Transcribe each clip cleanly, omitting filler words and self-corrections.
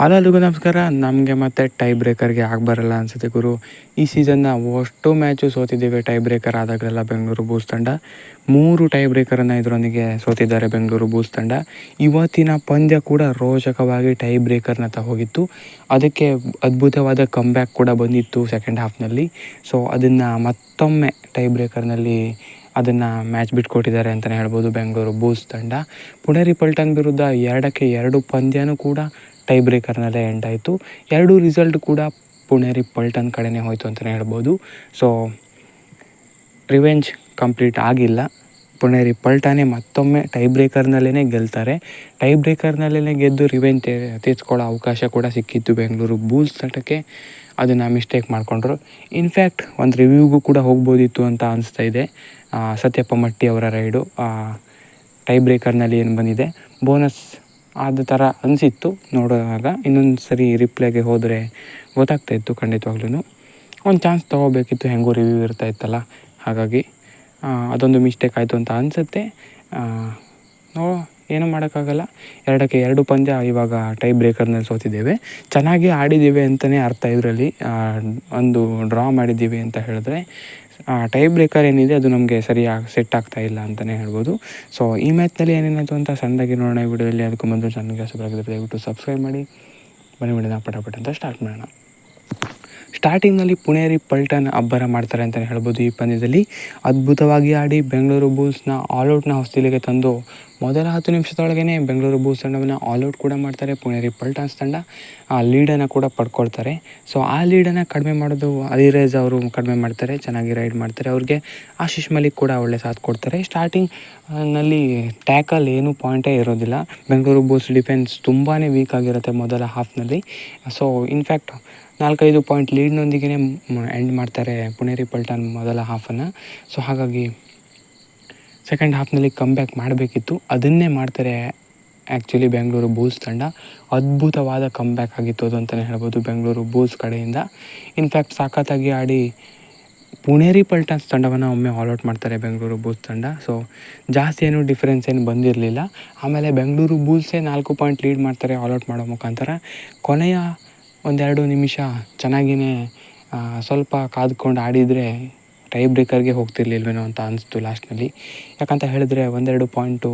ಎಲ್ಲರಿಗೂ ನಮಸ್ಕಾರ. ನಮಗೆ ಮತ್ತೆ ಟೈ ಬ್ರೇಕರ್ಗೆ ಬರಲ್ಲ ಅನಿಸುತ್ತೆ ಗುರು. ಈ ಸೀಸನ್ನ ಅಷ್ಟು ಮ್ಯಾಚು ಸೋತಿದ್ದೇವೆ ಟೈ ಬ್ರೇಕರ್ ಆದಾಗಲೆಲ್ಲ. ಬೆಂಗಳೂರು ಬೂಲ್ಸ್ ತಂಡ 3 ಟೈ ಬ್ರೇಕರನ್ನು ಇದರೊಂದಿಗೆ ಸೋತಿದ್ದಾರೆ ಬೆಂಗಳೂರು ಬೂಲ್ಸ್ ತಂಡ. ಇವತ್ತಿನ ಪಂದ್ಯ ಕೂಡ ರೋಚಕವಾಗಿ ಟೈ ಬ್ರೇಕರ್ನ ಹೋಗಿತ್ತು. ಅದಕ್ಕೆ ಅದ್ಭುತವಾದ ಕಮ್ಬ್ಯಾಕ್ ಕೂಡ ಬಂದಿತ್ತು ಸೆಕೆಂಡ್ ಹಾಫ್ನಲ್ಲಿ. ಸೊ ಅದನ್ನು ಮತ್ತೊಮ್ಮೆ ಟೈ ಬ್ರೇಕರ್ನಲ್ಲಿ ಅದನ್ನು ಮ್ಯಾಚ್ ಬಿಟ್ಕೊಟ್ಟಿದ್ದಾರೆ ಅಂತಲೇ ಹೇಳ್ಬೋದು ಬೆಂಗಳೂರು ಬೂಲ್ಸ್ ತಂಡ. ಪುಣೇರಿ ಪಲ್ಟನ್ ವಿರುದ್ಧ 2-2 ಪಂದ್ಯನೂ ಕೂಡ ಟೈ ಬ್ರೇಕರ್ನಲ್ಲೇ ಎಂಡ್ ಆಯಿತು. 2 ರಿಸಲ್ಟ್ ಕೂಡ ಪುಣೇರಿ ಪಲ್ಟನ್ ಕಡೆನೇ ಹೋಯಿತು ಅಂತಲೇ ಹೇಳ್ಬೋದು. ಸೊ ರಿವೆಂಜ್ ಕಂಪ್ಲೀಟ್ ಆಗಿಲ್ಲ. ಪುಣೇರಿ ಪಲ್ಟನೇ ಮತ್ತೊಮ್ಮೆ ಟೈ ಬ್ರೇಕರ್ನಲ್ಲೇ ಗೆಲ್ತಾರೆ. ಟೈ ಬ್ರೇಕರ್ನಲ್ಲೇ ಗೆದ್ದು ರಿವೆಂಜ್ ತೀರ್ಸ್ಕೊಳ್ಳೋ ಅವಕಾಶ ಕೂಡ ಸಿಕ್ಕಿತ್ತು ಬೆಂಗಳೂರು ಬೂಲ್ಸ್ ತಂಡಕ್ಕೆ. ಅದನ್ನು ಮಿಸ್ಟೇಕ್ ಮಾಡಿಕೊಂಡ್ರು. ಇನ್ಫ್ಯಾಕ್ಟ್ ಒಂದು ರಿವ್ಯೂಗೂ ಕೂಡ ಹೋಗ್ಬೋದಿತ್ತು ಅಂತ ಅನಿಸ್ತಾ ಇದೆ. ಸತ್ಯಪ್ಪ ಮಟ್ಟಿ ಅವರ ರೈಡು ಟೈ ಬ್ರೇಕರ್ನಲ್ಲಿ ಏನು ಬಂದಿದೆ ಬೋನಸ್ ಆದ ಥರ ಅನಿಸಿತ್ತು ನೋಡುವಾಗ. ಇನ್ನೊಂದು ಸರಿ ರಿಪ್ಲೈಗೆ ಹೋದರೆ ಗೊತ್ತಾಗ್ತಾಯಿತ್ತು ಖಂಡಿತವಾಗ್ಲೂ. ಒಂದು ಚಾನ್ಸ್ ತೊಗೋಬೇಕಿತ್ತು, ಹೆಂಗೋ ರಿವ್ಯೂ ಇರ್ತಾಯಿತ್ತಲ್ಲ. ಹಾಗಾಗಿ ಅದೊಂದು ಮಿಸ್ಟೇಕ್ ಆಯಿತು ಅಂತ ಅನಿಸುತ್ತೆ. ಏನೂ ಮಾಡೋಕ್ಕಾಗಲ್ಲ. 2-2 ಪಂದ್ಯ ಇವಾಗ ಟೈ ಬ್ರೇಕರ್ನಲ್ಲಿ ಸೋತಿದ್ದೇವೆ. ಚೆನ್ನಾಗಿ ಆಡಿದ್ದೀವಿ ಅಂತಲೇ ಅರ್ಥ. ಇದರಲ್ಲಿ ಒಂದು ಡ್ರಾ ಮಾಡಿದ್ದೀವಿ ಅಂತ ಹೇಳಿದ್ರೆ ಟೈ ಬ್ರೇಕರ್ ಏನಿದೆ ಅದು ನಮಗೆ ಸರಿಯಾಗಿ ಸೆಟ್ ಆಗ್ತಾಯಿಲ್ಲ ಅಂತಲೇ ಹೇಳ್ಬೋದು. ಸೊ ಈ ಮ್ಯಾಚ್ನಲ್ಲಿ ಏನೇನಾಯಿತು ಅಂತ ಸಣ್ಣದಾಗಿ ನೋಡೋಣ ಈ ವಿಡಿಯೋದಲ್ಲಿ. ಅದಕ್ಕೂ ಮೊದಲು ಚಾನಲ್ಗೆ ಹೊಸಬರಾಗಿದ್ದರೆ ದಯವಿಟ್ಟು ಸಬ್ಸ್ಕ್ರೈಬ್ ಮಾಡಿ. ಬನ್ನಿ ವಿಡಿಯೋನ ಪಟಾಪಟ್ ಅಂತ ಸ್ಟಾರ್ಟ್ ಮಾಡೋಣ. ಸ್ಟಾರ್ಟಿಂಗ್ನಲ್ಲಿ ಪುಣೇರಿ ಪಲ್ಟನ್ ಅಬ್ಬರ ಮಾಡ್ತಾರೆ ಅಂತಲೇ ಹೇಳ್ಬೋದು. ಈ ಪಂದ್ಯದಲ್ಲಿ ಅದ್ಭುತವಾಗಿ ಆಡಿ ಬೆಂಗಳೂರು ಬೂಲ್ಸ್ನ ಆಲ್ಔಟ್ನ ಹೊಸ್ತಿಲಿಗೆ ತಂದು ಮೊದಲ 10 ನಿಮಿಷದೊಳಗೇ ಬೆಂಗಳೂರು ಬೂಲ್ಸ್ ತಂಡವನ್ನು ಆಲ್ಔಟ್ ಕೂಡ ಮಾಡ್ತಾರೆ. ಪುಣೇರಿ ಪಲ್ಟನ್ಸ್ ತಂಡ ಆ ಲೀಡನ್ನು ಕೂಡ ಪಡ್ಕೊಳ್ತಾರೆ. ಸೊ ಆ ಲೀಡನ್ನು ಕಡಿಮೆ ಮಾಡೋದು ಅಲಿರೇಜ್ ಅವರು ಕಡಿಮೆ ಮಾಡ್ತಾರೆ, ಚೆನ್ನಾಗಿ ರೈಡ್ ಮಾಡ್ತಾರೆ. ಅವ್ರಿಗೆ ಆಶೀಶ್ ಮಲಿಕ್ ಕೂಡ ಒಳ್ಳೆ ಸಾಥ್ ಕೊಡ್ತಾರೆ. ಸ್ಟಾರ್ಟಿಂಗ್ನಲ್ಲಿ ಟ್ಯಾಕಲ್ ಏನೂ ಪಾಯಿಂಟೇ ಇರೋದಿಲ್ಲ. ಬೆಂಗಳೂರು ಬೂಲ್ಸ್ ಡಿಫೆನ್ಸ್ ತುಂಬಾ ವೀಕ್ ಆಗಿರುತ್ತೆ ಮೊದಲ ಹಾಫ್ನಲ್ಲಿ. ಸೊ ಇನ್ಫ್ಯಾಕ್ಟ್ 4-5 ಪಾಯಿಂಟ್ ಲೀಡ್ನೊಂದಿಗೆ ಎಂಡ್ ಮಾಡ್ತಾರೆ ಪುಣೇರಿ ಪಲ್ಟನ್ ಮೊದಲ ಹಾಫನ್ನು. ಸೊ ಹಾಗಾಗಿ ಸೆಕೆಂಡ್ ಹಾಫ್ನಲ್ಲಿ ಕಮ್ಬ್ಯಾಕ್ ಮಾಡಬೇಕಿತ್ತು, ಅದನ್ನೇ ಮಾಡ್ತಾರೆ ಆ್ಯಕ್ಚುಲಿ ಬೆಂಗಳೂರು ಬೂಲ್ಸ್ ತಂಡ. ಅದ್ಭುತವಾದ ಕಮ್ಬ್ಯಾಕ್ ಆಗಿತ್ತು ಅದು ಅಂತಲೇ ಹೇಳ್ಬೋದು ಬೆಂಗಳೂರು ಬೂಲ್ಸ್ ಕಡೆಯಿಂದ. ಇನ್ಫ್ಯಾಕ್ಟ್ ಸಖತ್ತಾಗಿ ಆಡಿ ಪುಣೇರಿ ಪಲ್ಟನ್ಸ್ ತಂಡವನ್ನು ಒಮ್ಮೆ ಆಲ್ಔಟ್ ಮಾಡ್ತಾರೆ ಬೆಂಗಳೂರು ಬೂಲ್ಸ್ ತಂಡ. ಸೊ ಜಾಸ್ತಿ ಏನು ಡಿಫ್ರೆನ್ಸ್ ಏನು ಬಂದಿರಲಿಲ್ಲ. ಆಮೇಲೆ ಬೆಂಗಳೂರು ಬೂಲ್ಸೇ 4 ಪಾಯಿಂಟ್ ಲೀಡ್ ಮಾಡ್ತಾರೆ ಆಲ್ಔಟ್ ಮಾಡೋ ಮುಖಾಂತರ. ಕೊನೆಯ 1-2 ನಿಮಿಷ ಚೆನ್ನಾಗಿಯೇ ಸ್ವಲ್ಪ ಕಾದ್ಕೊಂಡು ಆಡಿದರೆ ಟೈ ಬ್ರೇಕರ್ಗೆ ಹೋಗ್ತಿರ್ಲಿಲ್ವೇನೋ ಅಂತ ಅನಿಸ್ತು ಲಾಸ್ಟ್ನಲ್ಲಿ. ಯಾಕಂತ ಹೇಳಿದ್ರೆ 1-2 ಪಾಯಿಂಟು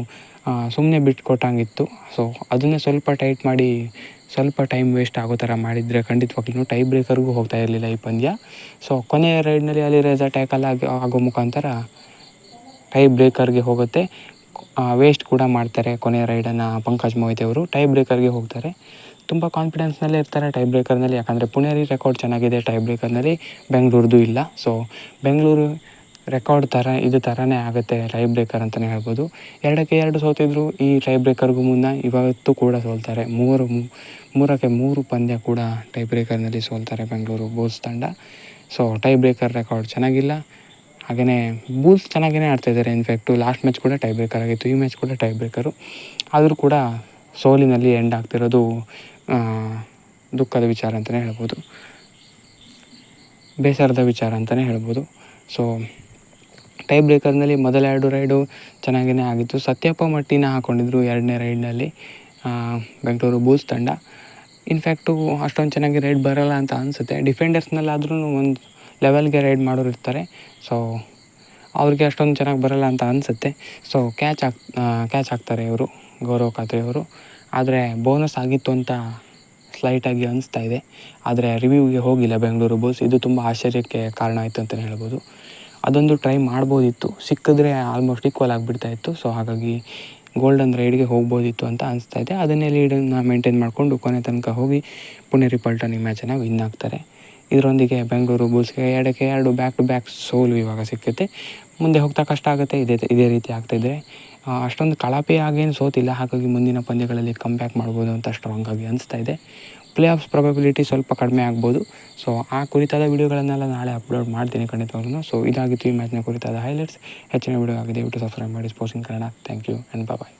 ಸುಮ್ಮನೆ ಬಿಟ್ಕೊಟ್ಟಂಗಿತ್ತು. ಸೊ ಅದನ್ನೇ ಸ್ವಲ್ಪ ಟೈಟ್ ಮಾಡಿ ಸ್ವಲ್ಪ ಟೈಮ್ ವೇಸ್ಟ್ ಆಗೋ ಥರ ಮಾಡಿದರೆ ಖಂಡಿತವಾಗ್ಲೂ ಟೈ ಬ್ರೇಕರ್ಗೂ ಹೋಗ್ತಾ ಇರಲಿಲ್ಲ ಈ ಪಂದ್ಯ. ಸೊ ಕೊನೆಯ ರೈಡ್ನಲ್ಲಿ ಅಲಿರೇಜ್ ಟ್ಯಾಕಲ್ ಆಗೋ ಮುಖಾಂತರ ಟೈ ಬ್ರೇಕರ್ಗೆ ಹೋಗುತ್ತೆ. ವೇಸ್ಟ್ ಕೂಡ ಮಾಡ್ತಾರೆ ಕೊನೆಯ ರೈಡನ್ನು ಪಂಕಜ್ ಮೊಹಿತೆ ಅವರು. ಟೈ ಬ್ರೇಕರ್ಗೆ ಹೋಗ್ತಾರೆ. ತುಂಬ ಕಾನ್ಫಿಡೆನ್ಸ್ನಲ್ಲೇ ಇರ್ತಾರೆ ಟೈ ಬ್ರೇಕರ್ನಲ್ಲಿ. ಯಾಕಂದರೆ ಪುಣೇರಿ ರೆಕಾರ್ಡ್ ಚೆನ್ನಾಗಿದೆ ಟೈ ಬ್ರೇಕರ್ನಲ್ಲಿ, ಬೆಂಗಳೂರ್ದು ಇಲ್ಲ. ಸೊ ಬೆಂಗಳೂರು ರೆಕಾರ್ಡ್ ಇದು ಥರನೇ ಆಗುತ್ತೆ ಟೈ ಬ್ರೇಕರ್ ಅಂತಲೇ ಹೇಳ್ಬೋದು. 2-2 ಸೋತಿದ್ರು ಈ ಟೈ ಬ್ರೇಕರ್ಗೂ ಮುನ್ನ. ಇವತ್ತು ಕೂಡ ಸೋಲ್ತಾರೆ. 3 ಪಂದ್ಯ ಕೂಡ ಟೈ ಬ್ರೇಕರ್ನಲ್ಲಿ ಸೋಲ್ತಾರೆ ಬೆಂಗಳೂರು ಬೂಲ್ಸ್ ತಂಡ. ಸೊ ಟೈ ಬ್ರೇಕರ್ ರೆಕಾರ್ಡ್ ಚೆನ್ನಾಗಿಲ್ಲ. ಹಾಗೆಯೇ ಬೂಲ್ಸ್ ಚೆನ್ನಾಗೇ ಆಡ್ತಾಯಿದ್ದಾರೆ. ಇನ್ಫ್ಯಾಕ್ಟು ಲಾಸ್ಟ್ ಮ್ಯಾಚ್ ಕೂಡ ಟೈ ಬ್ರೇಕರ್ ಆಗಿತ್ತು, ಈ ಮ್ಯಾಚ್ ಕೂಡ ಟೈ ಬ್ರೇಕರು. ಆದರೂ ಕೂಡ ಸೋಲಿನಲ್ಲಿ ಎಂಡ್ ಆಗ್ತಿರೋದು ದುಃಖದ ವಿಚಾರ ಅಂತಲೇ ಹೇಳ್ಬೋದು, ಬೇಸರದ ವಿಚಾರ ಅಂತಲೇ ಹೇಳ್ಬೋದು. ಸೊ ಟೈ ಬ್ರೇಕರ್ನಲ್ಲಿ ಮೊದಲ 2 ರೈಡು ಚೆನ್ನಾಗೇ ಆಗಿತ್ತು. ಸತ್ಯಪ್ಪ ಮಟ್ಟಿನ ಹಾಕ್ಕೊಂಡಿದ್ರು 2ನೇ ರೈಡ್ನಲ್ಲಿ ಬೆಂಗಳೂರು ಬೂಲ್ಸ್ ತಂಡ. ಇನ್ಫ್ಯಾಕ್ಟು ಅಷ್ಟೊಂದು ಚೆನ್ನಾಗಿ ರೈಡ್ ಬರೋಲ್ಲ ಅಂತ ಅನಿಸುತ್ತೆ. ಡಿಫೆಂಡರ್ಸ್ನಲ್ಲಾದ್ರೂ ಒಂದು ಲೆವೆಲ್ಗೆ ರೈಡ್ ಮಾಡೋರು ಇರ್ತಾರೆ. ಸೊ ಅವ್ರಿಗೆ ಅಷ್ಟೊಂದು ಚೆನ್ನಾಗಿ ಬರೋಲ್ಲ ಅಂತ ಅನಿಸುತ್ತೆ. ಸೊ ಕ್ಯಾಚ್ ಹಾಕ್ತಾರೆ ಇವರು, ಗೌರವ್ ಖಾತ್ರಿ ಅವರು. ಆದರೆ ಬೋನಸ್ ಆಗಿತ್ತು ಅಂತ ಸ್ಲೈಟಾಗಿ ಅನಿಸ್ತಾ ಇದೆ. ಆದರೆ ರಿವ್ಯೂಗೆ ಹೋಗಿಲ್ಲ ಬೆಂಗಳೂರು ಬೂಲ್ಸ್. ಇದು ತುಂಬ ಆಶ್ಚರ್ಯಕ್ಕೆ ಕಾರಣ ಆಯಿತು ಅಂತಲೇ ಹೇಳ್ಬೋದು. ಅದೊಂದು ಟ್ರೈ ಮಾಡ್ಬೋದಿತ್ತು, ಸಿಕ್ಕಿದ್ರೆ ಆಲ್ಮೋಸ್ಟ್ ಈಕ್ವಲ್ ಆಗಿಬಿಡ್ತಾಯಿತ್ತು. ಸೊ ಹಾಗಾಗಿ ಗೋಲ್ಡನ್ ರೈಡ್ಗೆ ಹೋಗ್ಬೋದಿತ್ತು ಅಂತ ಅನಿಸ್ತಾ ಇದೆ. ಅದನ್ನೇ ಲೀಡನ್ನು ಮೇಂಟೈನ್ ಮಾಡಿಕೊಂಡು ಕೊನೆ ತನಕ ಹೋಗಿ ಪುಣೇರಿ ಪಲ್ಟನ್ ಈ ಮ್ಯಾಚನ್ನು ವಿನ್ ಆಗ್ತಾರೆ. ಇದರೊಂದಿಗೆ ಬೆಂಗಳೂರು ಬೂಲ್ಸ್ಗೆ 2-2 ಬ್ಯಾಕ್ ಟು ಬ್ಯಾಕ್ ಸೋಲು ಇವಾಗ ಸಿಕ್ಕುತ್ತೆ. ಮುಂದೆ ಹೋಗ್ತಾ ಕಷ್ಟ ಆಗುತ್ತೆ ಇದೇ ರೀತಿ ಆಗ್ತಾಯಿದ್ರೆ. ಅಷ್ಟೊಂದು ಕಳಪೆಯಾಗೇನು ಸೋತಿಲ್ಲ. ಹಾಗಾಗಿ ಮುಂದಿನ ಪಂದ್ಯಗಳಲ್ಲಿ ಕಮ್ಬ್ಯಾಕ್ ಮಾಡ್ಬೋದು ಅಂತ ಸ್ಟ್ರಾಂಗಾಗಿ ಅನಿಸ್ತಾ ಇದೆ. ಪ್ಲೇ ಆಫ್ಸ್ ಪ್ರೊಬಬಿಲಿಟಿ ಸ್ವಲ್ಪ ಕಡಿಮೆ ಆಗ್ಬೋದು. ಸೊ ಆ ಕುರಿತಾದ ವಿಡಿಯೋಗಳನ್ನೆಲ್ಲ ನಾಳೆ ಅಪ್ಲೋಡ್ ಮಾಡ್ತೀನಿ ಖಂಡಿತವಾಗ್ಲೂ. ಸೊ ಇದಾಗಿತ್ತು ಈ ಮ್ಯಾಚ್ನ ಕುರಿತಾದ ಹೈಲೈಟ್ಸ್. ಹೆಚ್ಚಿನ ವಿಡಿಯೋ ಆಗಿದೆ, ದಯವಿಟ್ಟು ಸಬ್ಸ್ಕ್ರೈಬ್ ಮಾಡಿ sports in Kannada. Thank you and bye.